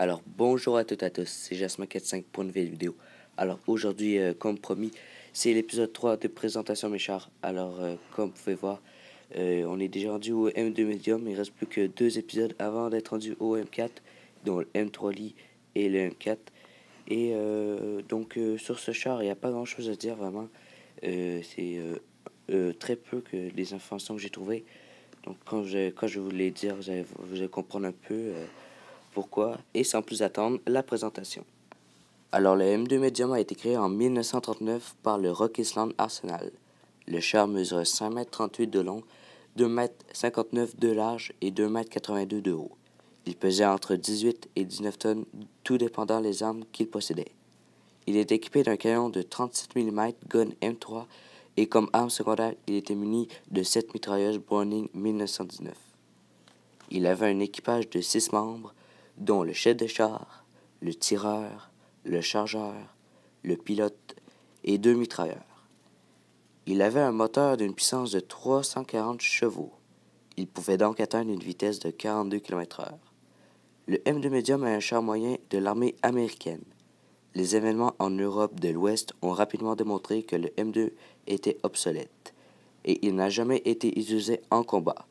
Alors bonjour à toutes et à tous, c'est Jasmin45 pour une nouvelle vidéo. Alors aujourd'hui, comme promis, c'est l'épisode 3 de présentation mes chars. Alors comme vous pouvez voir, on est déjà rendu au M2 Medium, il reste plus que 2 épisodes avant d'être rendu au M4, dont le M3 Lit et le M4. Et donc sur ce char, il n'y a pas grand chose à dire vraiment, c'est très peu que des informations que j'ai trouvées. Donc quand je vous les dire, vous allez comprendre un peu pourquoi, et sans plus attendre, la présentation. Alors, le M2 Medium a été créé en 1939 par le Rock Island Arsenal. Le char mesure 5,38 m de long, 2,59 m de large et 2,82 m de haut. Il pesait entre 18 et 19 tonnes, tout dépendant des armes qu'il possédait. Il est équipé d'un canon de 37 mm Gun M3 et comme arme secondaire, il était muni de 7 mitrailleuses Browning 1919. Il avait un équipage de 6 membres, dont le chef de char, le tireur, le chargeur, le pilote et 2 mitrailleurs. Il avait un moteur d'une puissance de 340 chevaux. Il pouvait donc atteindre une vitesse de 42 km/h. Le M2 Medium est un char moyen de l'armée américaine. Les événements en Europe de l'Ouest ont rapidement démontré que le M2 était obsolète, et il n'a jamais été utilisé en combat.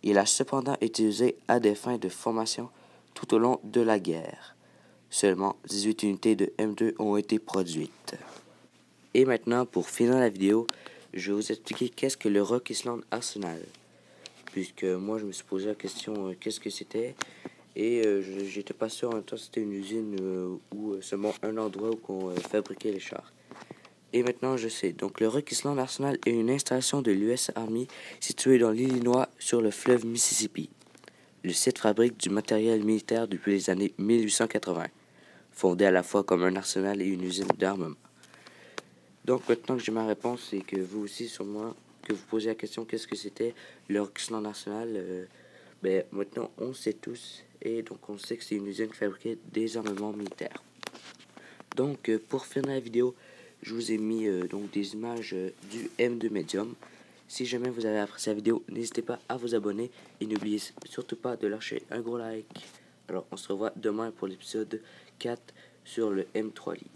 Il a cependant été utilisé à des fins de formation tout au long de la guerre. Seulement 18 unités de M2 ont été produites. Et maintenant, pour finir la vidéo, je vais vous expliquer qu'est-ce que le Rock Island Arsenal. Puisque moi, je me suis posé la question qu'est-ce que c'était. Et j'étais pas sûr en même temps c'était une usine ou seulement un endroit où on fabriquait les chars. Et maintenant, je sais. Donc, le Rock Island Arsenal est une installation de l'US Army située dans l'Illinois sur le fleuve Mississippi. Le site fabrique du matériel militaire depuis les années 1880, fondé à la fois comme un arsenal et une usine d'armement. Donc maintenant que j'ai ma réponse et que vous aussi sûrement que vous posez la question qu'est-ce que c'était le Rock Island Arsenal, maintenant on sait tous et donc on sait que c'est une usine qui fabriquait des armements militaires. Donc pour finir la vidéo, je vous ai mis donc des images du M2 Medium. Si jamais vous avez apprécié la vidéo, n'hésitez pas à vous abonner et n'oubliez surtout pas de lâcher un gros like. Alors on se revoit demain pour l'épisode 4 sur le M3 Lit.